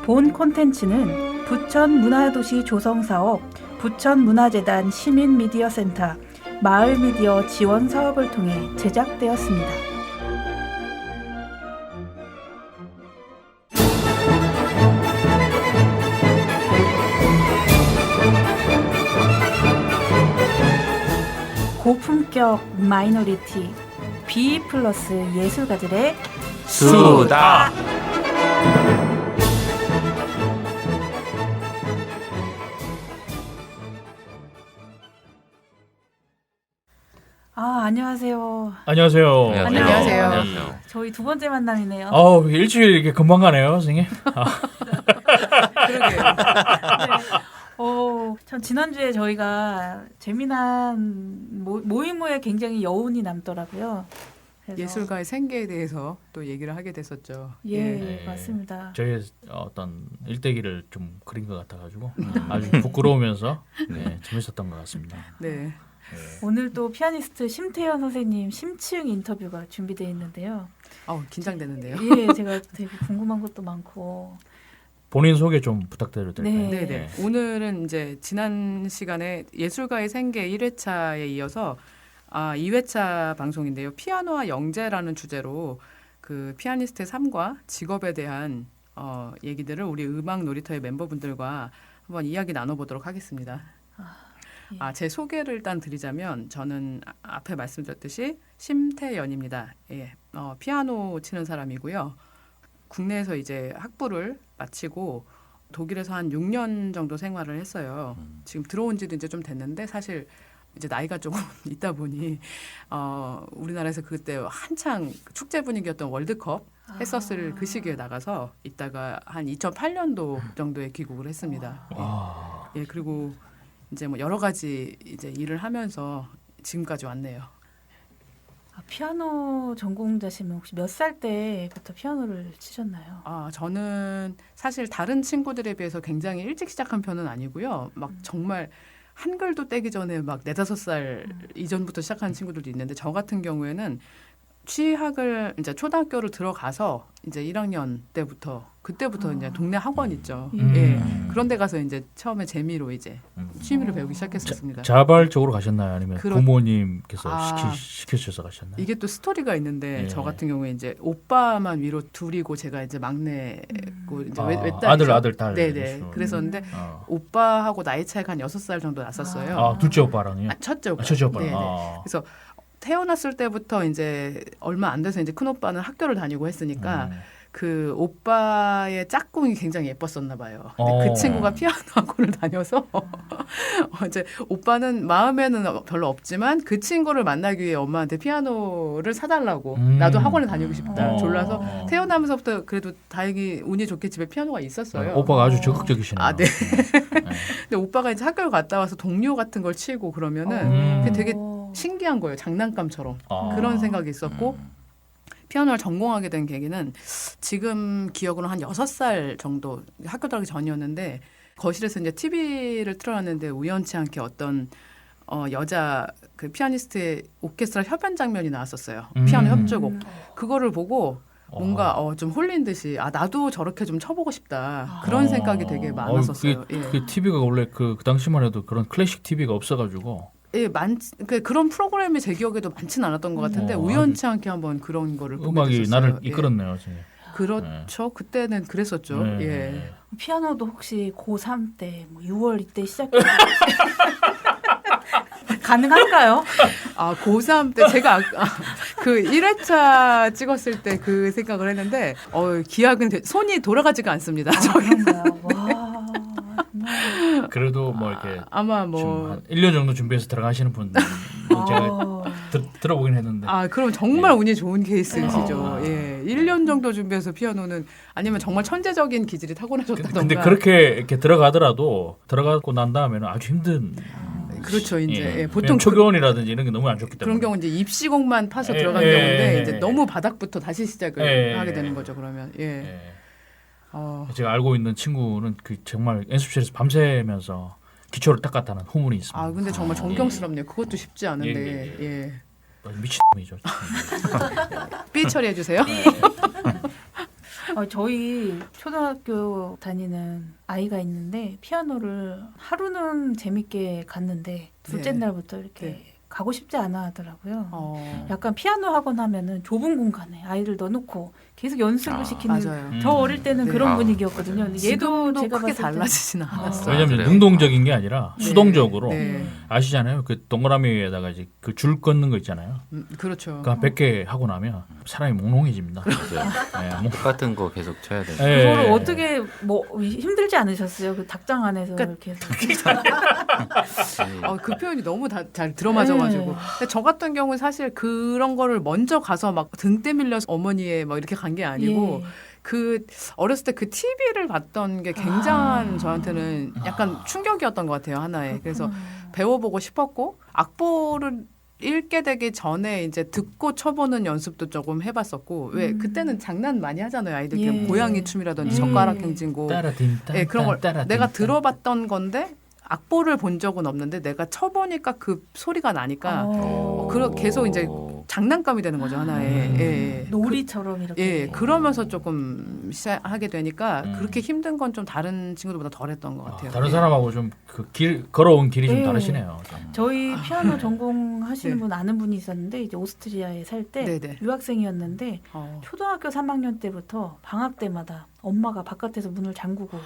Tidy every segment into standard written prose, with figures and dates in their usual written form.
본 콘텐츠는 부천문화도시 조성사업, 부천문화재단 시민미디어센터, 마을미디어 지원 사업을 통해 제작되었습니다. 고품격 마이너리티 B+ 예술가들의 수다. 안녕하세요. 안녕하세요. 안녕하세요. 저희 두 번째 만남이네요. 일주일 이렇게 금방 가네요, 선생님. 그러게요. 네. 참 지난주에 저희가 재미난 모임 후에 굉장히 여운이 남더라고요. 그래서 예술가의 생계에 대해서 또 얘기를 하게 됐었죠. 예, 맞습니다. 저희 어떤 일대기를 좀 그린 것 같아가지고 아주 부끄러우면서 재밌었던 것 같습니다. 네. 오늘 또 피아니스트 심태현 선생님 심층 인터뷰가 준비되어 있는데요. 긴장되는데요. 예, 제가 되게 궁금한 것도 많고. 본인 소개 좀 부탁드려도 될까요? 네. 오늘은 이제 지난 시간에 예술가의 생계 1회차에 이어서 2회차 방송인데요. 피아노와 영재라는 주제로 그 피아니스트의 삶과 직업에 대한 얘기들을 우리 음악 놀이터의 멤버분들과 한번 이야기 나눠보도록 하겠습니다. 제 소개를 일단 드리자면 저는 앞에 말씀드렸듯이 심태연입니다. 피아노 치는 사람이고요. 국내에서 이제 학부를 마치고 독일에서 한 6년 정도 생활을 했어요. 지금 들어온 지도 이제 좀 됐는데 사실 이제 나이가 조금 있다 보니 우리나라에서 그때 한창 축제 분위기였던 월드컵 했었을 그 시기에 나가서 있다가 한 2008년도 정도에 귀국을 했습니다. 그리고 이제 뭐 여러 가지 이제 일을 하면서 지금까지 왔네요. 피아노 전공자시면 혹시 몇 살 때부터 피아노를 치셨나요? 저는 사실 다른 친구들에 비해서 굉장히 일찍 시작한 편은 아니고요. 막 정말 한글도 떼기 전에 막 4-5살 이전부터 시작하는 친구들도 있는데 저 같은 경우에는 취학을 이제 초등학교를 들어가서 이제 1학년 때부터 그때부터 이제 동네 학원 있죠. 그런 데 가서 이제 처음에 재미로 이제 취미를 배우기 시작했었습니다. 자발적으로 가셨나요? 아니면 그렇- 부모님께서 시켜주셔서 가셨나요? 이게 또 스토리가 있는데 예. 저 같은 경우에 이제 오빠만 위로 둘이고 제가 이제 막내고 이제 외딸이죠. 아들, 딸. 네네. 그랬었는데 오빠하고 나이 차이가 한 6살 정도 났었어요. 둘째 오빠랑요? 첫째 오빠. 첫째 오빠랑. 네네. 그래서 태어났을 때부터 이제 얼마 안 돼서 이제 큰 오빠는 학교를 다니고 했으니까 그 오빠의 짝꿍이 굉장히 예뻤었나 봐요. 근데 그 친구가 피아노 학원을 다녀서 이제 오빠는 마음에는 별로 없지만 그 친구를 만나기 위해 엄마한테 피아노를 사달라고 나도 학원에 다니고 싶다 졸라서 태어나면서부터 그래도 다행히 운이 좋게 집에 피아노가 있었어요. 오빠가 아주 적극적이시네요. 네. 근데 오빠가 이제 학교를 갔다 와서 동료 같은 걸 치고 그러면은 그게 되게 신기한 거예요. 장난감처럼. 그런 생각이 있었고 피아노를 전공하게 된 계기는 지금 기억으로 한 6살 정도 학교 들어가기 전이었는데 거실에서 이제 TV를 틀어놨는데 우연치 않게 어떤 여자 그 피아니스트의 오케스트라 협연 장면이 나왔었어요. 피아노 협주곡. 그거를 보고 뭔가 좀 홀린 듯이 나도 저렇게 좀 쳐보고 싶다. 그런 생각이 되게 많았었어요. 그 TV가 원래 그 당시만 해도 그런 클래식 TV가 없어가지고 그런 프로그램이 제 기억에도 많지는 않았던 것 같은데 우연치 않게 한번 그런 거를 보게 음악이 됐었어요. 나를 이끌었네요. 그렇죠. 그때는 그랬었죠. 피아노도 혹시 고3 때, 6월 이때 시작해서 가능한가요? 고3 때 제가 그 1회차 찍었을 때 그 생각을 했는데 기약은 손이 돌아가지가 않습니다. 그런가요? 와. 그래도 뭐 이렇게 아마 한 1년 정도 준비해서 들어가시는 분 제가 들어보긴 했는데. 그럼 정말 운이 좋은 케이스시죠. 1년 정도 준비해서 피아노는 아니면 정말 천재적인 기질이 타고나셨다던가. 근데 그렇게 이렇게 들어가더라도 들어가고 난 다음에는 아주 힘든. 그렇죠. 이제 보통 초교원이라든지 이런 게 너무 안 좋기 때문에. 그런 경우 이제 입시곡만 파서 들어간 경우인데 이제 너무 바닥부터 다시 시작을 하게 되는 거죠. 그러면 제가 알고 있는 친구는 그 정말 연습실에서 밤새면서 기초를 닦았다는 후문이 있습니다. 근데 정말 존경스럽네요. 그것도 쉽지 않은데. 미친놈이죠. 삐 처리해 주세요. 저희 초등학교 다니는 아이가 있는데 피아노를 하루는 재밌게 갔는데 둘째 네. 날부터 이렇게 네. 가고 싶지 않아 하더라고요. 어. 약간 피아노 학원 하면은 좁은 공간에 아이를 넣어놓고 계속 연습을 시키는 맞아요. 저 어릴 때는 네. 그런 분위기였거든요. 근데 얘도 지금도 제가 크게 봤을 때 달라지지는 않았어요. 왜냐하면 그래요? 능동적인 게 아니라 네. 수동적으로 네. 아시잖아요. 그 동그라미에다가 이제 그 줄 걷는 거 있잖아요. 그렇죠. 그한 100개 하고 나면 사람이 몽롱해집니다. 맞아요. 네, 똑같은 거 계속 쳐야 돼요. 예. 그거를 어떻게 뭐 힘들지 않으셨어요? 그 닭장 안에서 그러니까 이렇게 해서 그 표현이 너무 잘 들어맞아가지고. 네. 근데 저 같은 경우는 사실 그런 거를 먼저 가서 막 등 때밀려서 어머니에 막 이렇게 간 게 아니고 예. 그 어렸을 때 그 TV를 봤던 게 굉장한 아. 저한테는 약간 충격이었던 것 같아요 하나에. 그래서 그렇구나. 배워보고 싶었고 악보를 읽게 되기 전에 이제 듣고 쳐보는 연습도 조금 해봤었고 왜 그때는 장난 많이 하잖아요 아이들 예. 고양이 춤이라든지 예. 젓가락 행진고 따라딘 예, 그런 걸 내가 들어봤던 건데 악보를 본 적은 없는데 내가 쳐보니까 그 소리가 나니까 계속 이제 장난감이 되는 거죠 하나의. 예. 놀이처럼 이렇게. 예, 그러면서 조금 시작하게 되니까 음. 그렇게 힘든 건 좀 다른 친구들보다 덜했던 것 같아요. 다른 예. 사람하고 좀 그 길 걸어온 길이 좀 네. 다르시네요. 저희 피아노 전공하시는 네. 분 아는 분이 있었는데 이제 오스트리아에 살 때 네네. 유학생이었는데 어. 초등학교 3학년 때부터 방학 때마다 엄마가 바깥에서 문을 잠그고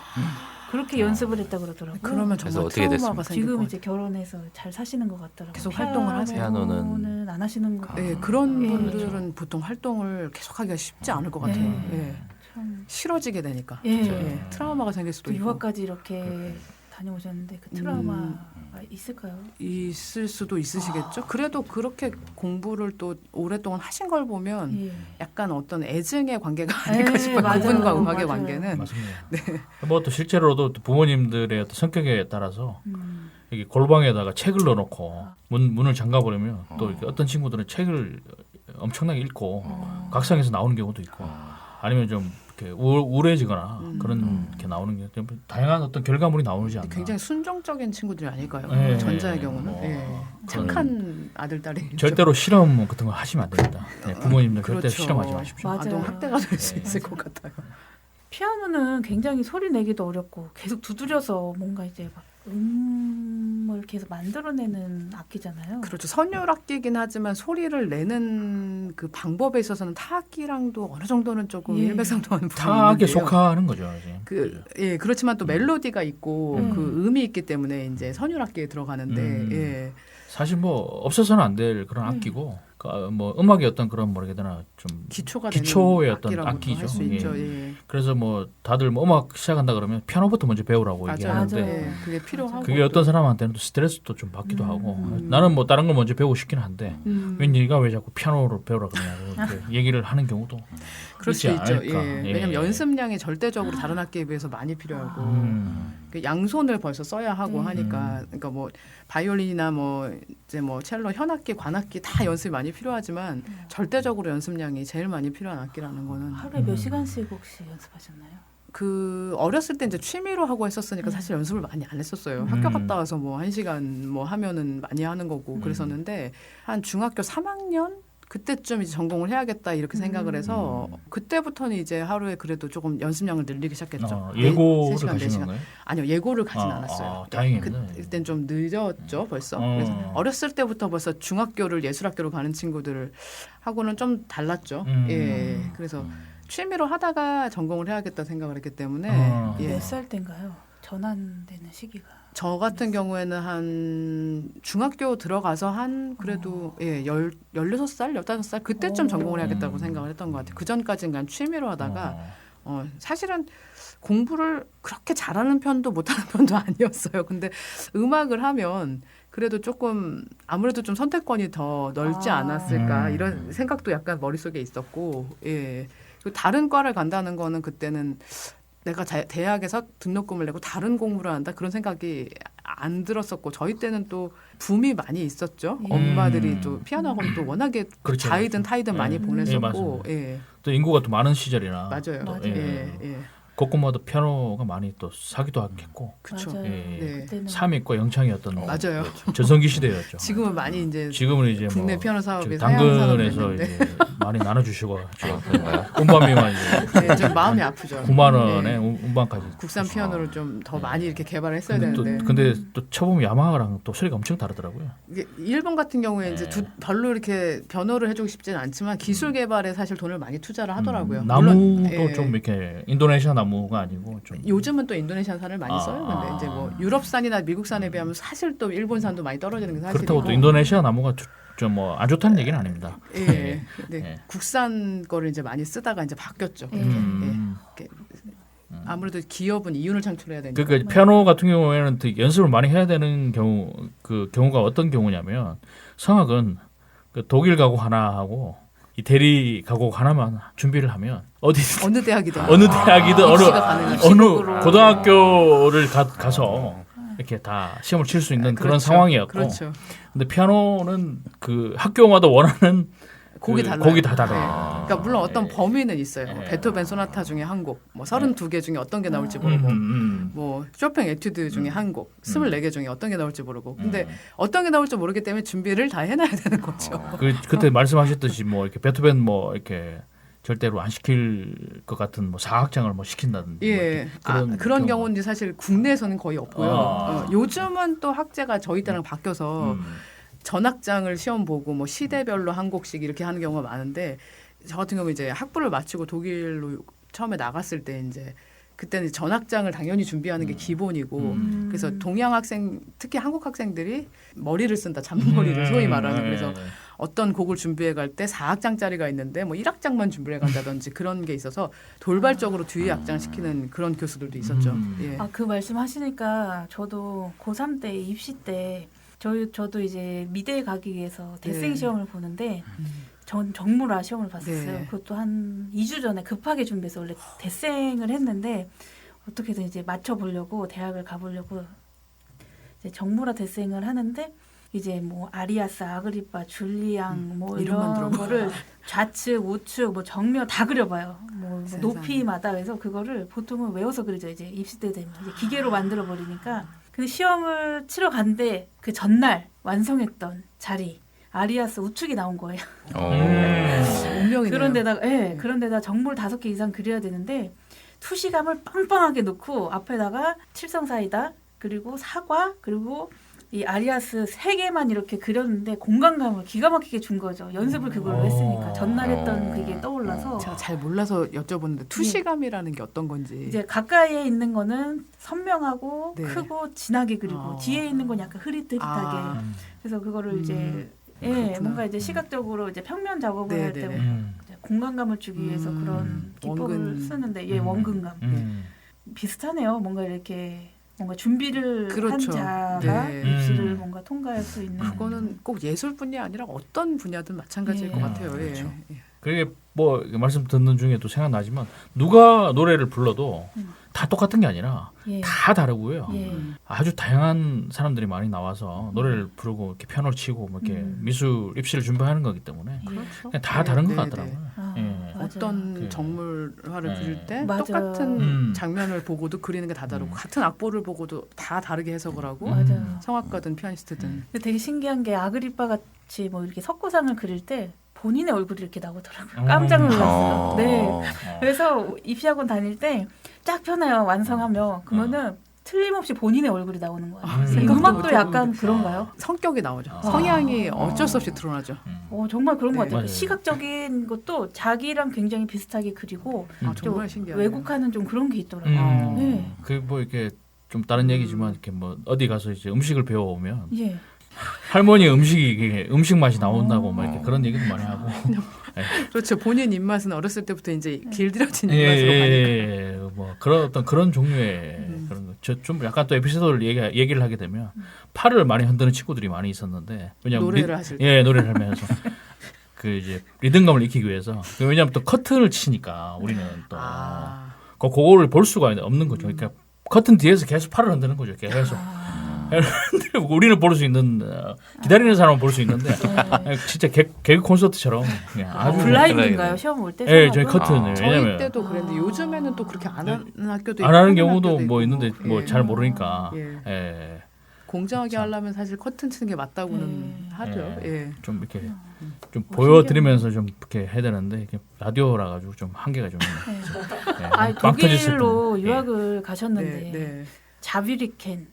그렇게 연습을 했다 그러더라고요. 그러면 그래서 정말 어떻게 트라우마가 됐습니까? 생길 지금 것 이제 결혼해서 잘 사시는 것 같더라고요. 계속 활동을 하세요? 피아노는 안 하시는 것 같아요. 예, 그런 예. 분들은 보통 활동을 계속하기가 쉽지 않을 것 같아요. 네. 예. 참. 싫어지게 되니까 예. 예, 트라우마가 생길 수도 또 있고 유학까지 이렇게 다녀오셨는데 그 트라우마가 있을까요? 있을 수도 있으시겠죠. 그래도 그렇게 공부를 또 오랫동안 하신 걸 보면 예. 약간 어떤 애증의 관계가 아닐까 예, 싶어요. 맞아요. 그분과 음악의 맞아요. 관계는. 맞습니다. 뭐 또 실제로도 또 부모님들의 어떤 성격에 따라서 음. 여기 골방에다가 책을 넣어놓고 문을 잠가버리면 또 이렇게 어떤 친구들은 책을 엄청나게 읽고 각성해서 나오는 경우도 있고 아니면 좀 이렇게 우울해지거나 그런 게 나오는 게 다양한 어떤 결과물이 나오지 않나. 굉장히 순종적인 친구들이 아닐까요? 예. 전자의 경우는 뭐, 예. 착한 아들 딸이 절대로 실험 같은 거 하시면 안 됩니다. 네, 부모님들 절대 그렇죠. 실험하지 마십시오. 맞아요. 아동 학대가 될 수 네. 있을 것 같아요. 피아노는 굉장히 소리 내기도 어렵고 계속 두드려서 뭔가 이제 막 음을 계속 만들어내는 악기잖아요. 그렇죠. 선율악기긴 하지만 소리를 내는 그 방법에 있어서는 타악기랑도 어느 정도는 조금 예. 일맥상통하는 부분이 타악에 있는데요. 속하는 거죠. 이제. 그렇지만 또 멜로디가 있고 음. 그 음이 있기 때문에 이제 선율악기에 들어가는데 예. 사실 뭐 없어서는 안 될 그런 악기고 뭐 음악의 어떤 그런 뭐라 해야 되나 좀 기초가 기초의 되는 어떤 악기라고 악기죠. 할 수 예. 있죠. 예. 그래서 뭐 다들 뭐 음악 시작한다 그러면 피아노부터 먼저 배우라고 맞아요. 얘기하는데 맞아요. 예. 그게 필요하고 그게 어떤 사람한테는 또 스트레스도 좀 받기도 하고 나는 뭐 다른 걸 먼저 배우고 싶긴 한데 왜 네가 왜 자꾸 피아노를 배우라 그러냐고 이렇게 얘기를 하는 경우도 그럴 수 있지 있죠. 않을까. 예. 예. 왜냐하면 연습량이 절대적으로 다른 악기에 비해서 많이 필요하고 그 양손을 벌써 써야 하고 하니까 그러니까 뭐 바이올린이나 뭐 이제 뭐 첼로, 현악기, 관악기 다 연습이 많이 필요하지만 절대적으로 연습량이 제일 많이 필요한 악기라는 거는 하루에 몇 시간씩 혹시 연습하셨나요? 그 어렸을 때 이제 취미로 하고 했었으니까 사실 연습을 많이 안 했었어요. 학교 갔다 와서 뭐 1시간 뭐 하면은 많이 하는 거고 그랬었는데 한 중학교 3학년 그때쯤 이제 전공을 해야겠다 이렇게 생각을 해서 그때부터는 이제 하루에 그래도 조금 연습량을 늘리기 시작했죠. 예고를 3시간, 가신 4시간. 건가요? 아니요, 예고를 가진 않았어요. 다행이네. 그땐 좀 늦었죠, 벌써. 그래서 어렸을 때부터 벌써 중학교를 예술학교로 가는 친구들 하고는 좀 달랐죠. 예, 그래서 취미로 하다가 전공을 해야겠다 생각을 했기 때문에 예. 몇 살 때인가요? 전환되는 시기가. 저 같은 경우에는 한 중학교 들어가서 한 그래도 16살, 15살 그때쯤 전공을 해야겠다고 생각을 했던 것 같아요. 그 전까지는 그냥 취미로 하다가 사실은 공부를 그렇게 잘하는 편도 못하는 편도 아니었어요. 근데 음악을 하면 그래도 조금 아무래도 좀 선택권이 더 넓지 않았을까 이런 생각도 약간 머릿속에 있었고 예. 그리고 다른 과를 간다는 거는 그때는 내가 대학에서 등록금을 내고 다른 공부를 한다 그런 생각이 안 들었었고 저희 때는 또 붐이 많이 있었죠. 엄마들이 또 피아노 학원 또 워낙에 그렇죠. 자이든 타이든 많이 보냈었고 예, 또 인구가 또 많은 시절이나 맞아요. 맞아요. 예. 곳곳마다 피아노가 많이 또 사기도 했고 그렇죠. 맞아요. 예. 그때는 삼익과 영창이었던 맞아요. 전성기 시대였죠. 지금은 많이 이제 지금은 이제 국내 뭐 피아노 사업이 저기 서양 산업이 당근에서 됐는데. 이제 많이 나눠주시고 온밤이만 이제 예, 좀 마음이 아프죠. 9만 원에 예. 음반까지. 국산 피아노를 좀 더 많이 이렇게 개발했어야 근데 되는데. 근데 또 쳐보면 야마하랑 또 소리가 엄청 다르더라고요. 이게 일본 같은 경우에 이제 네. 별로 이렇게 변호를 해주고 싶지는 않지만 기술 개발에 사실 돈을 많이 투자를 하더라고요. 나무도 물론, 예. 좀 이렇게 인도네시아 나무가 아니고 좀 요즘은 또 인도네시아산을 많이 써요. 근데 이제 뭐 유럽산이나 미국산에 비하면 사실 또 일본산도 많이 떨어지는 게 사실이고. 그렇다고 또 인도네시아 나무가 좀 뭐 안 좋다는 얘기는 아닙니다. 예. 근데 예. 국산 거를 이제 많이 쓰다가 이제 바뀌었죠. 음. 이렇게 아무래도 기업은 이윤을 창출해야 되니까. 그러니까 피아노 같은 경우에는 되게 연습을 많이 해야 되는 경우가 어떤 경우냐면 성악은 그 독일 가곡 하나 하고 이태리 가곡 하나만 준비를 하면 어디든 어느 대학이든 어느 대학이든 입시가 가능하죠. 어느 입시곡으로. 고등학교를 가서 이렇게 다 시험을 칠 수 있는 그런 그렇죠. 상황이었고, 그렇죠. 근데 피아노는 그 학교마다 원하는 곡이 그 달라요. 곡이 다 달라요. 네. 그러니까 물론 어떤 네. 범위는 있어요. 네. 베토벤 소나타 중에 한 곡, 뭐 32개 중에 어떤 게 나올지 모르고, 뭐 쇼팽 에튜드 중에 한 곡, 24개 중에 어떤 게 나올지 모르고. 근데 어떤 게 나올지 모르기 때문에 준비를 다 해놔야 되는 거죠. 그때 말씀하셨듯이 뭐 이렇게 베토벤 뭐 이렇게 절대로 안 시킬 것 같은 뭐 사악장을 뭐 시킨다든지 뭐 예, 이렇게 그런 경우는 사실 국내에서는 거의 없고요. 아. 요즘은 또 학제가 저희 때랑 바뀌어서 전학장을 시험 보고 뭐 시대별로 한 곡씩 이렇게 하는 경우가 많은데 저 같은 경우 이제 학부를 마치고 독일로 처음에 나갔을 때 이제 그때는 전학장을 당연히 준비하는 게 기본이고 그래서 동양 학생 특히 한국 학생들이 머리를 쓴다 잔머리를 소위 말하는 그래서 어떤 곡을 준비해 갈 때 4악장짜리가 있는데 뭐 1악장만 준비해 간다든지 그런 게 있어서 돌발적으로 뒤에 악장 시키는 그런 교수들도 있었죠. 예. 아, 그 말씀하시니까 저도 고3 때 입시 때 저도 이제 미대에 가기 위해서 대생 네. 시험을 보는데 전 정무라 시험을 봤었어요. 네. 그것도 한 2주 전에 급하게 준비해서 원래 대생을 했는데 어떻게든 이제 맞춰보려고 대학을 가보려고 이제 정무라 대생을 하는데 이제 뭐 아리아스, 아그리파, 줄리앙 뭐 이름만 이런 들어봐. 거를 좌측, 우측, 뭐 정면 다 그려봐요. 뭐 세상에. 높이마다 그래서 그거를 보통은 외워서 그리죠. 이제 입시 때 되면 이제 기계로 만들어 버리니까. 근데 시험을 치러 갔는데 그 전날 완성했던 자리 아리아스 우측이 나온 거예요. 운명이네요. 그런데다 정물 5개 이상 그려야 되는데 투시감을 빵빵하게 놓고 앞에다가 칠성사이다 그리고 사과 그리고 이 아리아스 3개만 이렇게 그렸는데 공간감을 기가 막히게 준 거죠. 연습을 그걸로 했으니까 전날 했던 그게 떠올라서 제가 잘 몰라서 여쭤보는데 투시감이라는 게 어떤 건지. 이제 가까이에 있는 거는 선명하고 네. 크고 진하게 그리고 뒤에 있는 건 약간 흐릿흐릿하게 그래서 그거를 이제 그렇구나. 뭔가 이제 시각적으로 이제 평면 작업을 네, 할 네, 때 네. 공간감을 주기 위해서 그런 기법을 원근. 쓰는데 원근감 비슷하네요. 뭔가 이렇게 뭔가 준비를 그렇죠. 한 자가 네. 입시를 뭔가 통과할 수 있는 그거는 꼭 예술뿐이 아니라 어떤 분야든 마찬가지일 것 같아요. 예. 그렇죠. 예. 그게 뭐 말씀 듣는 중에도 생각나지만 누가 노래를 불러도 다 똑같은 게 아니라 예. 다 다르고요. 예. 아주 다양한 사람들이 많이 나와서 노래를 부르고 이렇게 피아노를 치고 뭐 이렇게 미술 입시를 준비하는 거기 때문에 그렇죠. 그냥 다 네, 다른 것 네, 같더라고요. 네. 아, 예. 맞아요. 어떤 그- 정물화를 네. 그릴 때 맞아요. 똑같은 장면을 보고도 그리는 게 다 다르고 같은 악보를 보고도 다 다르게 해석을 하고 맞아요. 성악가든 피아니스트든 근데 되게 신기한 게 아그리파 같이 뭐 이렇게 석고상을 그릴 때 본인의 얼굴이 이렇게 나오더라고요. 깜짝 놀랐어요. 네. 그래서 입시학원 다닐 때 쫙 펴나요. 완성하면 그러면은 틀림없이 본인의 얼굴이 나오는 거예요. 이 생각도 음악도 못 약간 해보는데. 그런가요? 성격이 나오죠. 성향이 어쩔 수 없이 드러나죠. 정말 그런 것 네. 같아요. 맞아요. 시각적인 것도 자기랑 굉장히 비슷하게 그리고 아, 좀 정말 신기하네요. 왜곡하는 좀 그런 게 있더라고요. 네. 그 뭐 이렇게 좀 다른 얘기지만 이렇게 뭐 어디 가서 이제 음식을 배워오면 예. 할머니 음식 맛이 나온다고 막 이렇게 그런 얘기도 많이 하고. 그렇죠. 본인 입맛은 어렸을 때부터 이제 길들여진 예, 입맛으로 가니까. 예, 뭐 그런 어떤 그런 종류의 그런 거. 저 좀 약간 또 에피소드를 얘기를 하게 되면 팔을 많이 흔드는 친구들이 많이 있었는데 왜냐면 노래를 하실 때. 예, 노래를 하면서 그 이제 리듬감을 익히기 위해서 왜냐면 또 커튼을 치니까 우리는 또 아. 그거를 볼 수가 없는 거죠. 그러니까 커튼 뒤에서 계속 팔을 흔드는 거죠. 계속. 우리는 볼 수 있는 기다리는 사람은 볼 수 있는데 진짜 개그 콘서트처럼 그냥 아주 블라인드인가요? 시험 볼 때? 예, 저희 성악은? 커튼을 저희 왜냐면 때도 그랬는데 요즘에는 또 그렇게 안 하는 학교도 안 하는 하는 경우도 학교도 뭐 있고. 있는데 뭐 예. 잘 모르니까 예. 예. 공정하게 그쵸. 하려면 사실 커튼 치는 게 맞다고는 하죠. 예. 좀 이렇게 음. 좀 뭐 보여드리면서 좀 이렇게 해야 되는데 이게 라디오라 가지고 좀 한계가 좀 있네. 네. 네, 아, 빵 터졌을 독일로 때. 유학을 가셨는데 네. 자비리켄.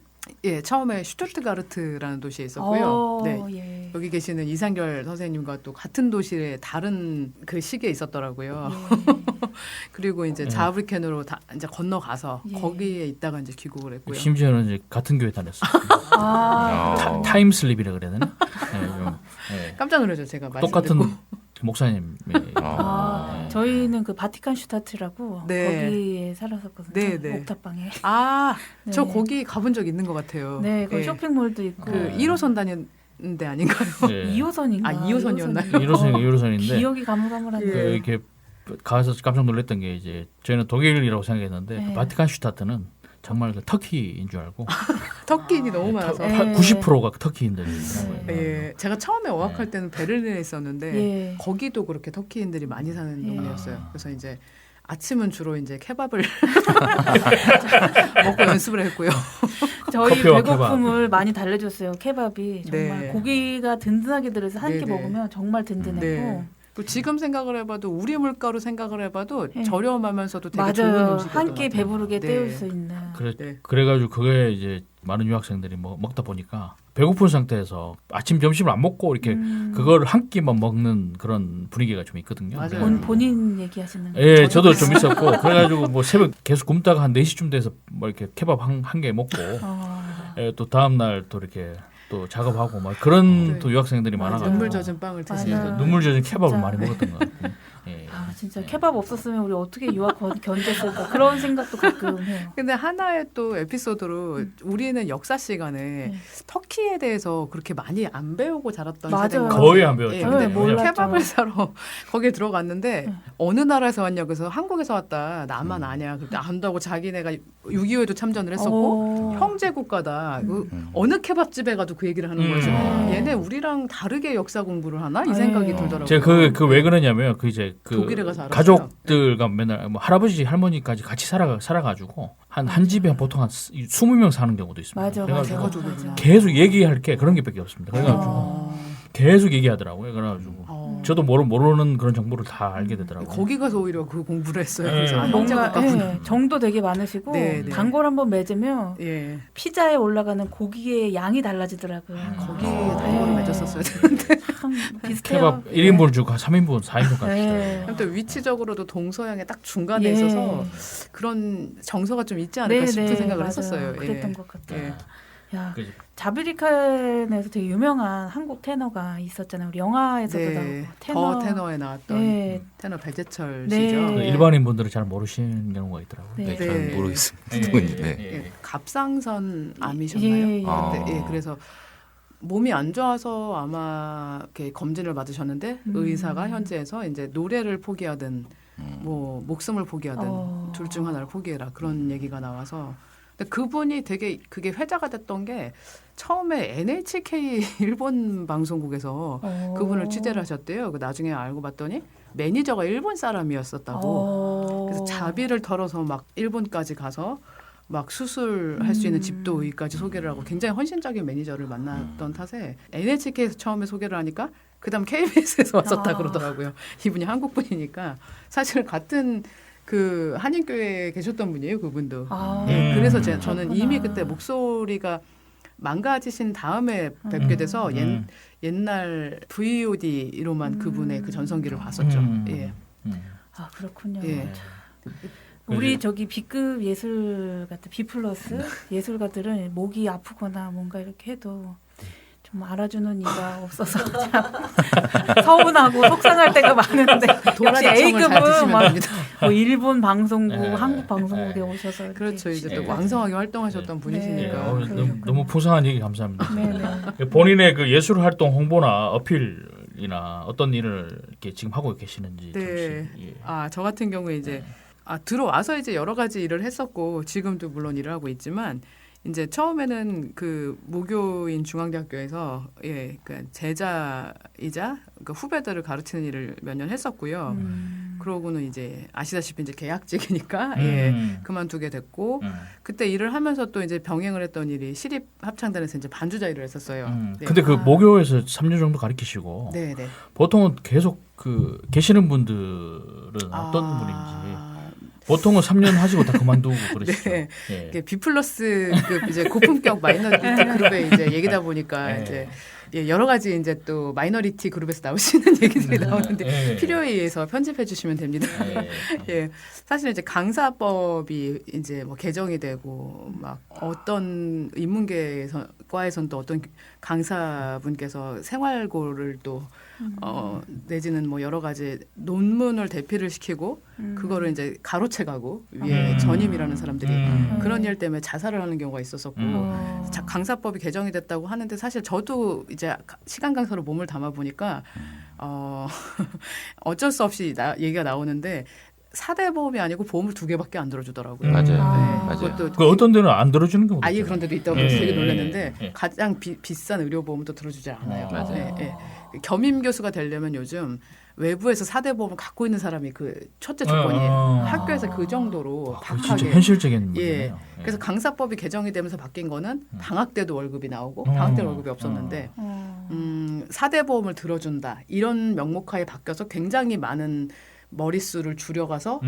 예, 처음에 슈투트가르트라는 도시에 있었고요. 어, 네. 예. 여기 계시는 이상결 선생님과 또 같은 도시에 다른 그 시기에 있었더라고요. 예. 그리고 이제 네. 자브리켄으로 이제 건너가서 예. 거기에 있다가 이제 귀국을 했고요. 심지어는 이제 같은 교회 다녔어요. 아, 타임슬립이라 그래야 되나? 네, 좀, 네. 깜짝 놀라죠, 제가 말씀 똑같은 듣고. 목사님이 아, 저희는 그 바티칸 슈타트라고 네. 거기에 살았었거든요. 네, 네. 옥탑방에. 아, 네. 저 거기 가본 적 있는 것 같아요. 네, 그 예. 쇼핑몰도 있고. 그 1호선 다니는 데 아닌가요? 네. 2호선인가? 아, 2호선이었나요? 1호선인데 기억이 가물가물한데. 그 이렇게 가서 깜짝 놀랐던 게 이제 저희는 독일이라고 생각했는데 네. 그 바티칸 슈타트는 정말 그 터키인 줄 알고 터키인이 너무 많아서. 네. 90%가 터키인들이 예, 제가 처음에 어학할 때는 베를린에 있었는데 예. 거기도 그렇게 터키인들이 많이 사는 예. 동네였어요. 그래서 이제 아침은 주로 이제 케밥을 먹고 연습을 했고요. 저희 커피와 배고픔을 많이 달래줬어요. 케밥이 정말 네. 고기가 든든하게 들어서 한 끼 네, 네. 먹으면 정말 든든했고. 네. 그리고 지금 생각을 해봐도 우리 물가로 생각을 해봐도 네. 저렴하면서도 되게 좋은 맞아요. 음식이었던 한 것 끼 같아요. 배부르게 네. 때울 수 있는. 네. 그래가지고 그게 이제 많은 유학생들이 먹다 보니까 배고픈 상태에서 아침 점심을 안 먹고 이렇게 그걸 한 끼만 먹는 그런 분위기가 좀 있거든요. 맞아요. 본인 얘기하시는 거. 예, 저도 좀 있었고 그래가지고 뭐 새벽 계속 굶다가 한 4시쯤 돼서 뭐 이렇게 케밥 한 개 먹고 예, 또 다음 날 또 이렇게 또 작업하고 막 그런 네. 또 유학생들이 맞아요. 많아가지고 눈물 젖은 빵을 맞아요. 드시는. 눈물 젖은 케밥을 진짜. 많이 먹었던 것 같아요. 예. 아 진짜 케밥 없었으면 우리 어떻게 유학 견뎠을까 그런 생각도 가끔 해요. 근데 하나의 또 에피소드로 우리는 역사 시간에 터키에 대해서 그렇게 많이 안 배우고 자랐던 맞아요. 세대인 것 거의 같아요. 안 배웠죠. 예, 근데 네, 몰랐죠. 케밥을 사러 거기에 들어갔는데 어느 나라에서 왔냐 그래서 한국에서 왔다 나만 아냐 그때 안다고 자기네가 6.25에도 참전을 했었고 어. 형제 국가다 그 어느 케밥집에 가도 그 얘기를 하는 거죠. 얘네 우리랑 다르게 역사 공부를 하나 이 생각이 네. 들더라고요. 제가 그 왜 그러냐면 그 이제 그 독일에 가서 알았어요. 가족들과 맨날 뭐 할아버지 할머니까지 같이 살아가지고 한 집에 보통 한 20명 사는 경우도 있습니다. 맞아 그래가지고 맞아. 가족이구나. 맞아. 계속 얘기할 게 그런 게밖에 없습니다. 그래가지고 어. 계속 얘기하더라고요. 그래가지고 어. 저도 모르는 그런 정보를 다 알게 되더라고요. 거기 가서 오히려 그 공부를 했어요. 네. 그래서 아, 뭔가 형제 국가구나. 예, 정도 되게 많으시고 네, 네. 단골 한번 맺으면 예. 피자에 올라가는 고기의 양이 달라지더라고요. 거기 어. 단골을 맺었었어야 되는데. 참 비슷해요. 케밥 1인분 주고 한 3인분, 4인분까지 네. 주더라고요. 또 위치적으로도 동서양에 딱 중간에 예. 있어서 그런 정서가 좀 있지 않을까 싶은 생각을 맞아요. 했었어요. 그랬던 예. 것 같아요. 예. 야, 그죠. 자비리칸에서 되게 유명한 한국 테너가 있었잖아요. 우리 영화에서도 네. 나오고 더 테너에 나왔던 네. 테너 배재철 네. 씨죠. 그 일반인 분들은 잘 모르시는 경우가 있더라고요. 네. 네, 네. 잘 모르겠습니다. 예, 누군지. 예, 네. 예, 예, 예. 갑상선 암이셨나요? 예, 예. 아. 그때, 예, 그래서 몸이 안 좋아서 아마 이렇게 검진을 받으셨는데 의사가 현지에서 이제 노래를 포기하든 뭐 목숨을 포기하든 어. 둘 중 하나를 포기해라 그런 얘기가 나와서 근데 그분이 되게 그게 회자가 됐던 게 처음에 NHK 일본 방송국에서 그분을 취재를 하셨대요. 그 나중에 알고 봤더니 매니저가 일본 사람이었었다고. 그래서 자비를 털어서 막 일본까지 가서 막 수술할 수 있는 집도의까지 소개를 하고 굉장히 헌신적인 매니저를 만났던 탓에 NHK에서 처음에 소개를 하니까 그다음 KBS에서 왔었다 아. 그러더라고요. 이분이 한국 분이니까 사실 같은 그 한인교회에 계셨던 분이에요. 그분도. 아, 예, 그래서 저는 그렇구나. 이미 그때 목소리가 망가지신 다음에 뵙게 돼서 옛날 VOD로만 그분의 그 전성기를 봤었죠. 예. 아 그렇군요. 예. 우리 저기 B급 예술가들 B 플러스 예술가들은 목이 아프거나 뭔가 이렇게 해도 좀 알아주는 이가 없어서 참 서운하고 속상할 때가 많은데 역시 도라지청을 잘 A급은 드시면 막 됩니다. 뭐 일본 방송국, 네, 한국 방송국에 네. 오셔서 이렇게 그렇죠. 이제 또 네. 왕성하게 활동하셨던 예, 분이시니까. 오늘 그러셨군요. 너무 풍성한 얘기 감사합니다. 네네. 본인의 그 예술 활동 홍보나 어필이나 어떤 일을 이렇게 지금 하고 계시는지 네. 잠시, 예. 아, 저 같은 경우에 이제 들어와서 이제 여러 가지 일을 했었고 지금도 물론 일을 하고 있지만 이제 처음에는 그 모교인 중앙대학교에서 그 제자이자 그 후배들을 가르치는 일을 몇 년 했었고요. 그러고는 이제 아시다시피 이제 계약직이니까 그만두게 됐고 그때 일을 하면서 또 이제 병행을 했던 일이 시립 합창단에서 이제 반주자 일을 했었어요. 네. 근데 그 모교에서 3년 정도 가르치시고 네. 보통은 계속 그 계시는 분들은 어떤 분인지 보통은 3년 하시고 다 그만두고 그러시죠. 네. 예. 이게 B 플러스 그 이제 고품격 마이너리티 그룹의 이제 얘기다 보니까 예. 이제 예, 여러 가지 이제 또 마이너리티 그룹에서 나오시는 얘기들이 나오는데 예. 필요에 의해서 편집해 주시면 됩니다. 예, 사실 이제 강사법이 이제 뭐 개정이 되고 막 어떤 인문계과에서는 또 어떤 강사분께서 생활고를 또 내지는 뭐 여러 가지 논문을 대피를 시키고 그거를 이제 가로채가고 위에 전임이라는 사람들이 그런 일 때문에 자살을 하는 경우가 있었었고 강사법이 개정이 됐다고 하는데 사실 저도 이제 시간 강사로 몸을 담아 보니까 어쩔 수 없이 얘기가 나오는데 4대 보험이 아니고 보험을 2개밖에 안 들어주더라고요. 맞아요. 네, 맞아요. 그것도 그 어떤 데는 안 들어주는 경우도 아예 있잖아요. 그런 데도 있다고 해서 되게 예, 놀랐는데 예. 가장 비싼 의료보험도 들어주지 않아요. 맞아요. 겸임 교수가 되려면 요즘 외부에서 4대 보험을 갖고 있는 사람이 그 첫째 조건이에요. 학교에서 그 정도로 그거 진짜 박하게. 현실적인 예. 문제네요. 그래서 강사법이 개정이 되면서 바뀐 거는 방학 때도 월급이 나오고 방학 때는 월급이 없었는데 4대 보험을 들어준다. 이런 명목하에 바뀌어서 굉장히 많은 머릿수를 줄여가서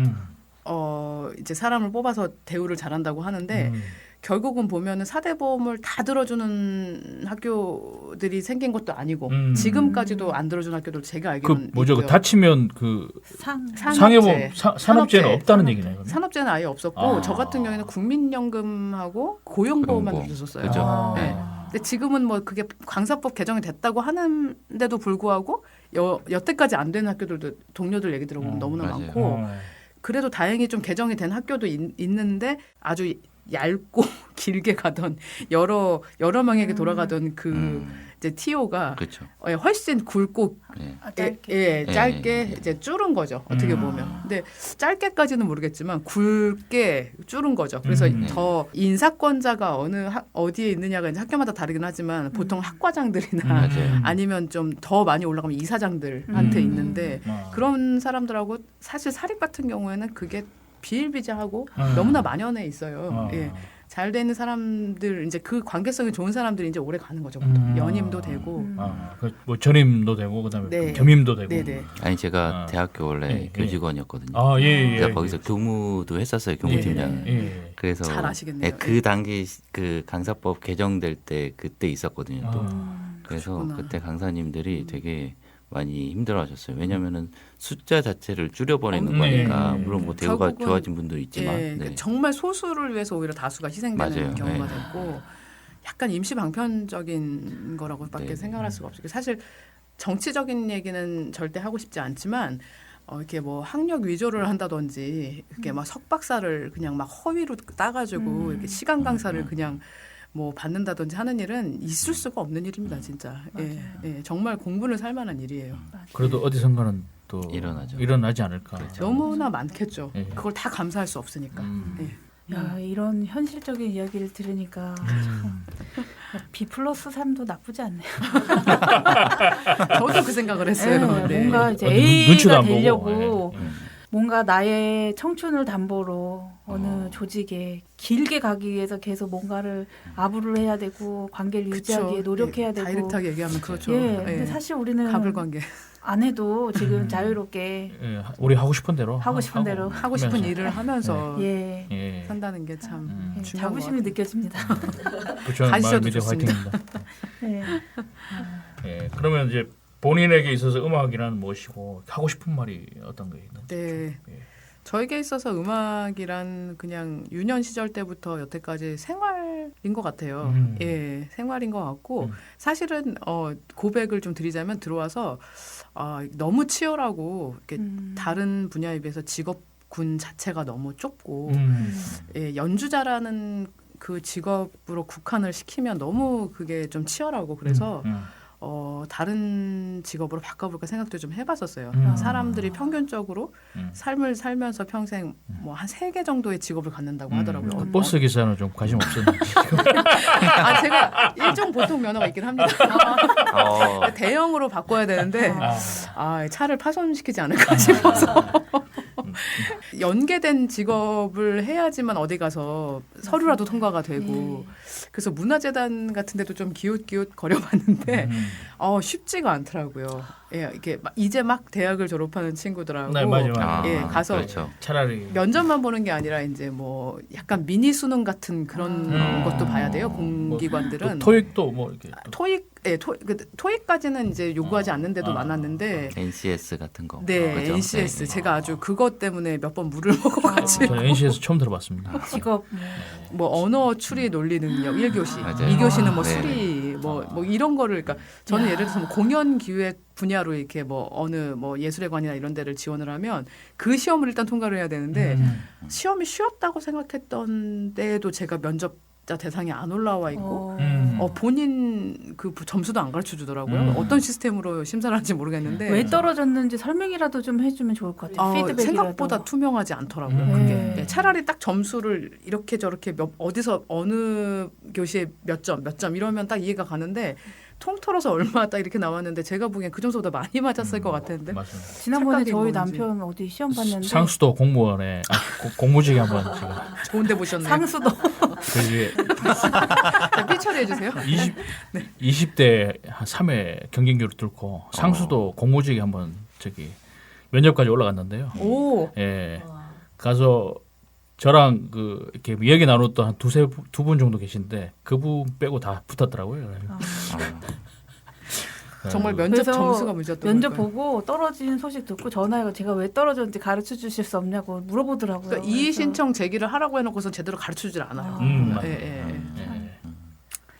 이제 사람을 뽑아서 대우를 잘한다고 하는데 결국은 보면은 4대 보험을 다 들어주는 학교들이 생긴 것도 아니고 지금까지도 안 들어주는 학교들 제가 그 알기로는 뭐죠? 그 있고요. 다치면 그 산업재. 상해보험 산업재는 없다는 산업재. 얘기네요. 그러면? 산업재는 아예 없었고 아. 저 같은 경우에는 국민연금하고 고용보험만 고용보험. 들어줬었어요. 그죠. 네. 근데 지금은 뭐 그게 강사법 개정이 됐다고 하는데도 불구하고 여태까지 안 되는 학교들도 동료들 얘기 들어보면 너무나 맞아요. 많고 그래도 다행히 좀 개정이 된 학교도 있는데 아주 얇고 길게 가던 여러 명에게 돌아가던 그 이제 TO가 그렇죠. 훨씬 굵고 예. 짧게 이제 줄은 거죠. 어떻게 보면. 근데 짧게까지는 모르겠지만 굵게 줄은 거죠. 그래서 더 인사권자가 어디에 있느냐가 이제 학교마다 다르긴 하지만 보통 학과장들이나 맞아요. 아니면 좀 더 많이 올라가면 이사장들한테 있는데 아. 그런 사람들하고 사실 사립 같은 경우에는 그게 비일비재하고 너무나 만연해 있어요. 예. 잘 되는 사람들 이제 그 관계성이 좋은 사람들이 이제 오래 가는 거죠. 보통. 연임도 되고. 뭐 전임도 되고 그다음에 네. 겸임도 되고. 네네. 아니 제가 대학교 원래 예, 예. 교직원이었거든요. 아, 예. 제가 거기서 교무도 했었어요. 교무팀장. 예. 그래서 잘 아시겠네요. 그 단계 그 강사법 개정될 때 그때 있었거든요. 또. 아. 그래서 그러시구나. 그때 강사님들이 되게 많이 힘들어하셨어요. 왜냐하면은 숫자 자체를 줄여버리는 거니까 네. 물론 뭐 대우가 결국은 좋아진 분도 있지만 예, 네. 정말 소수를 위해서 오히려 다수가 희생되는 맞아요. 경우가 네. 됐고 약간 임시 방편적인 거라고밖에 네. 생각할 수가 없어요. 사실 정치적인 얘기는 절대 하고 싶지 않지만 이렇게 뭐 학력 위조를 한다든지 이렇게 막 석박사를 그냥 막 허위로 따가지고 이렇게 시간 강사를 그냥 뭐 받는다든지 하는 일은 있을 수가 없는 일입니다, 진짜. 예, 정말 공분을 살 만한 일이에요. 그래도 어디선가는 또 일어나죠. 일어나지 않을까. 그렇죠. 너무나 많겠죠. 예. 그걸 다 감사할 수 없으니까. 예. 야, 이런 현실적인 이야기를 들으니까 참 B 플러스 3도 나쁘지 않네요. 저도 그 생각을 했어요. 네, 네. 뭔가 이제 눈치도 A가 안 보고. 되려고 예. 뭔가 나의 청춘을 담보로 어느 조직에 길게 가기 위해서 계속 뭔가를 아부를 해야 되고 관계를 유지하기에 노력해야 예, 되고. 다이렉트하게 얘기하면 그렇죠. 예, 예. 근데 사실 우리는 갑을 관계. 안 해도 지금 자유롭게 예, 우리 하고 싶은 대로 하고 싶은 대로 하고 싶은 하면서. 일을 하면서 예, 예. 산다는 게 참 예, 중요한 것 자부심이 같아요. 느껴집니다. 부천 가시셔도 마을미디어 좋습니다. 화이팅입니다. 네. 예, 그러면 이제 본인에게 있어서 음악이란 무엇이고 하고 싶은 말이 어떤 게 있는지. 네. 예. 저에게 있어서 음악이란 그냥 유년 시절 때부터 여태까지 생활인 것 같아요. 예, 생활인 것 같고 사실은 고백을 좀 드리자면 들어와서 너무 치열하고 이렇게 다른 분야에 비해서 직업군 자체가 너무 좁고 예, 연주자라는 그 직업으로 국한을 시키면 너무 그게 좀 치열하고 그래서 다른 직업으로 바꿔볼까 생각도 좀 해봤었어요. 음. 사람들이 평균적으로 음. 삶을 살면서 평생 뭐 한 3개 정도의 직업을 갖는다고 하더라고요. 그 버스 기사는 좀 관심 없었는지. 아, 제가 일종 보통 면허가 있긴 합니다. 대형으로 바꿔야 되는데 차를 파손시키지 않을까 싶어서 연계된 직업을 해야지만 어디 가서 서류라도 통과가 되고 그래서 문화재단 같은 데도 좀 기웃기웃 거려봤는데 쉽지가 않더라고요. 예, 이게 이제 막 대학을 졸업하는 친구들하고 네, 맞아요. 예, 가서 그렇죠. 차라리 면접만 보는 게 아니라 이제 뭐 약간 미니 수능 같은 그런 것도 봐야 돼요. 공기관들은 또 토익도 뭐 이렇게 토익까지는 이제 요구하지 않는 데도 많았는데 NCS 같은 거. 네, 그죠? NCS 네. 제가 아주 그것 때문에 몇 번 물을 먹어가지고 저는 NC에서 처음 들어봤습니다. 직업 뭐 언어 추리 논리 능력 1교시, 맞아요. 2교시는 뭐 네. 수리 뭐 이런 거를 그러니까 저는 예를 들어서 뭐 공연 기획 분야로 이렇게 뭐 어느 뭐 예술회관이나 이런 데를 지원을 하면 그 시험을 일단 통과를 해야 되는데 시험이 쉬웠다고 생각했던 때에도 제가 면접자 대상이 안 올라와 있고 본인 그 점수도 안 가르쳐 주더라고요. 어떤 시스템으로 심사를 하는지 모르겠는데 왜 떨어졌는지 설명이라도 좀 해주면 좋을 것 같아요. 피드백이라도. 생각보다 투명하지 않더라고요. 그게 예, 차라리 딱 점수를 이렇게 저렇게 어디서 어느 교시에 몇 점 이러면 딱 이해가 가는데 통틀어서 얼마 딱 이렇게 나왔는데 제가 보기엔 그 점수보다 많이 맞았을 것 같은데 맞습니다. 지난번에 착각이 저희 뭔지. 남편 어디 시험 봤는데 상수도 공무원에 공무직에 한번 제가 좋은데 보셨네요. 상수도 그게 삐 처리해 주세요. 20대 한 3회 경쟁률을 뚫고 상수도 공무직에 한번 면접까지 올라갔는데요. 오, 예. 가서 저랑 그 이렇게 이야기 나눴던 한 두 분 정도 계신데 그분 빼고 다 붙었더라고요. 정말 면접 그래서 점수가 문제였던 면접 걸까요? 보고 떨어진 소식 듣고 전화해서 제가 왜 떨어졌는지 가르쳐 주실 수 없냐고 물어보더라고요. 그러니까 이의 그래서 신청 제기를 하라고 해놓고서 제대로 가르쳐 주질 않아요. 맞아요. 예. 예.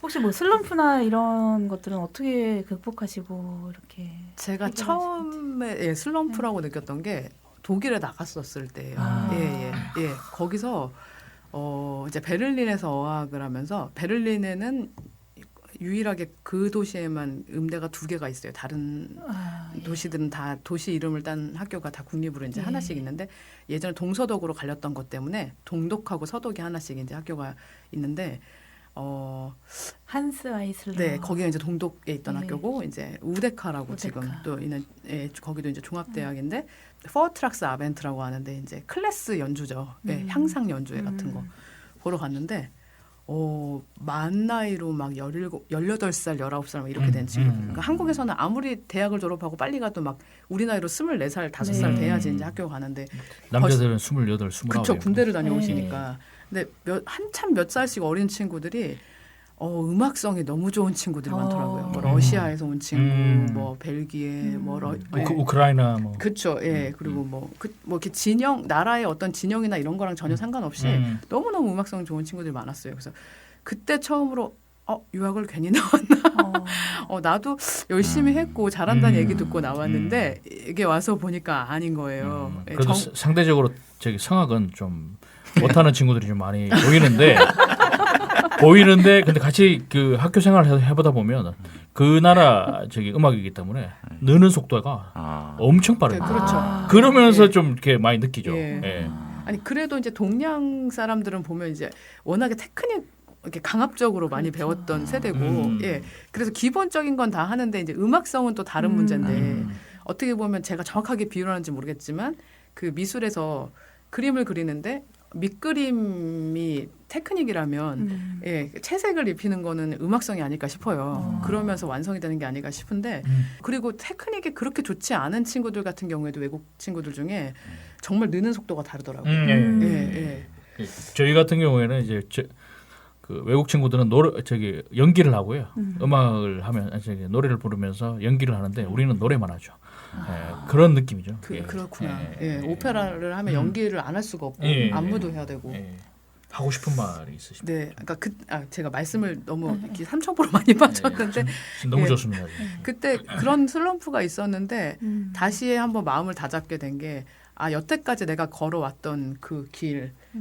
혹시 뭐 슬럼프나 이런 것들은 어떻게 극복하시고 이렇게 제가 해결하시는지. 처음에 슬럼프라고 느꼈던 게 독일에 나갔었을 때예요. 아. 예. 거기서 이제 베를린에서 어학을 하면서 베를린에는 유일하게 그 도시에만 음대가 2개가 있어요. 다른 도시들은 다 도시 이름을 딴 학교가 다 국립으로 이제 하나씩 있는데 예전에 동서독으로 갈렸던 것 때문에 동독하고 서독이 하나씩 이제 학교가 있는데 한스 아이슬러. 네, 거기가 이제 동독에 있던 네. 학교고 이제 우데카라고 우데카. 지금 또 있는 거기도 이제 종합대학인데 포트락스 아벤트라고 하는데 이제 클래스 연주죠. 네, 향상 연주회 같은 거 보러 갔는데 만 나이로 막 17, 18살, 19살 막 이렇게 된 친구. 그러니까 한국에서는 아무리 대학을 졸업하고 빨리 가도 막 우리 나이로 24살, 5살 네. 돼야지 이제 학교 가는데 남자들은 28, 29. 그쵸, 군대를 다녀오시니까. 근데 한참 몇 살씩 어린 친구들이 음악성이 너무 좋은 친구들이 많더라고요. 뭐 러시아에서 온 친구, 뭐 벨기에, 우크라이나 뭐. 그렇죠. 예. 그리고 뭐 이렇게 진영 나라의 어떤 진영이나 이런 거랑 전혀 상관없이 너무너무 음악성 좋은 친구들이 많았어요. 그래서 그때 처음으로 유학을 괜히 나왔나? 나도 열심히 했고 잘한다는 얘기 듣고 나왔는데 이게 와서 보니까 아닌 거예요. 예, 그래도 상대적으로 성악은 좀 못하는 친구들이 좀 많이 보이는데 근데 같이 그 학교 생활을 해보다 보면 그 나라 음악이기 때문에 느는 속도가 엄청 빠르죠. 그렇죠. 그러면서 좀 이렇게 많이 느끼죠. 예. 예. 아니 그래도 이제 동양 사람들은 보면 이제 워낙에 테크닉 이렇게 강압적으로 많이 배웠던 세대고, 예. 그래서 기본적인 건 다 하는데 이제 음악성은 또 다른 문제인데 어떻게 보면 제가 정확하게 비유를 하는지 모르겠지만 그 미술에서 그림을 그리는데 밑그림이 테크닉이라면 예, 채색을 입히는 거는 음악성이 아닐까 싶어요. 그러면서 완성이 되는 게 아닐까 싶은데 그리고 테크닉이 그렇게 좋지 않은 친구들 같은 경우에도 외국 친구들 중에 정말 느는 속도가 다르더라고요. 예. 저희 같은 경우에는 이제 그 외국 친구들은 연기를 하고요. 음악을 하면 노래를 부르면서 연기를 하는데 우리는 노래만 하죠. 그런 느낌이죠. 그렇구나. 예, 오페라를 하면 연기를 안 할 수가 없고 안무도 해야 되고. 하고 싶은 말이 있으십니까? 네, 그러니까 제가 말씀을 너무 이렇게 삼천포로 많이 빠졌는데 너무 예, 좋습니다. 그때 그런 슬럼프가 있었는데 다시 한번 마음을 다잡게 된 게 여태까지 내가 걸어왔던 그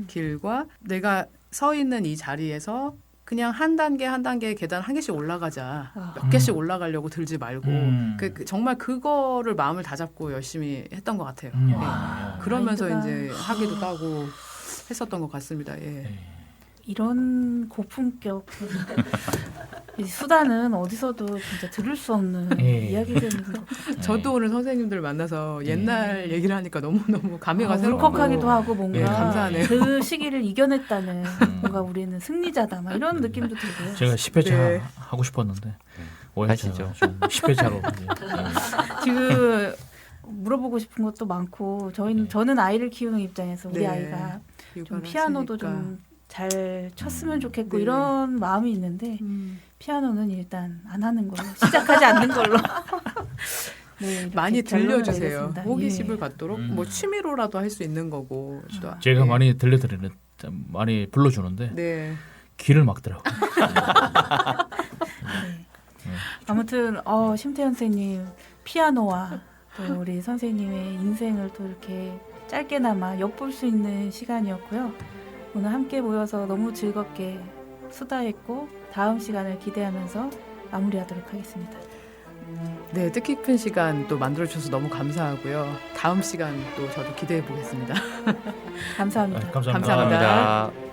길과 내가 서 있는 이 자리에서 그냥 한 단계 한 단계 계단 한 개씩 올라가자. 아. 몇 개씩 올라가려고 들지 말고 그, 정말 그거를 마음을 다잡고 열심히 했던 것 같아요. 음. 예. 와. 그러면서 마인드가- 이제 학위도 따고 했었던 것 같습니다. 예. 이런 고품격 이 수다는 어디서도 진짜 들을 수 없는 예. 이야기들인 것 같아요. 저도 오늘 선생님들 만나서 옛날 얘기를 하니까 너무너무 감회가 새롭고 울컥하기도 하고 뭔가 예, 감사하네요. 그 시기를 이겨냈다는 뭔가 우리는 승리자다 막 이런 느낌도 들고요. 제가 10회차 네. 하고 싶었는데 하시죠. 10회차로 지금 물어보고 싶은 것도 많고 저는 아이를 키우는 입장에서 우리 네. 아이가 좀 육아를 피아노도 하시니까. 좀 잘 쳤으면 좋겠고 네. 이런 마음이 있는데 피아노는 일단 안 하는 걸로 시작하지 않는 걸로 네, 이렇게 많이 결론을 들려주세요. 내렸습니다. 호기심을 예. 갖도록 음. 뭐 취미로라도 할 수 있는 거고 또 제가 예. 많이 들려드리는 많이 불러주는데 네. 귀를 막더라고요. 네. 아무튼 심태현 선생님 피아노와 또 우리 선생님의 인생을 또 이렇게 짧게나마 엿볼 수 있는 시간이었고요. 오늘 함께 모여서 너무 즐겁게 수다했고 다음 시간을 기대하면서 마무리하도록 하겠습니다. 네, 뜻깊은 시간 또 만들어 주셔서 너무 감사하고요. 다음 시간 또 저도 기대해 보겠습니다. 감사합니다. 감사합니다. 감사합니다. 감사합니다.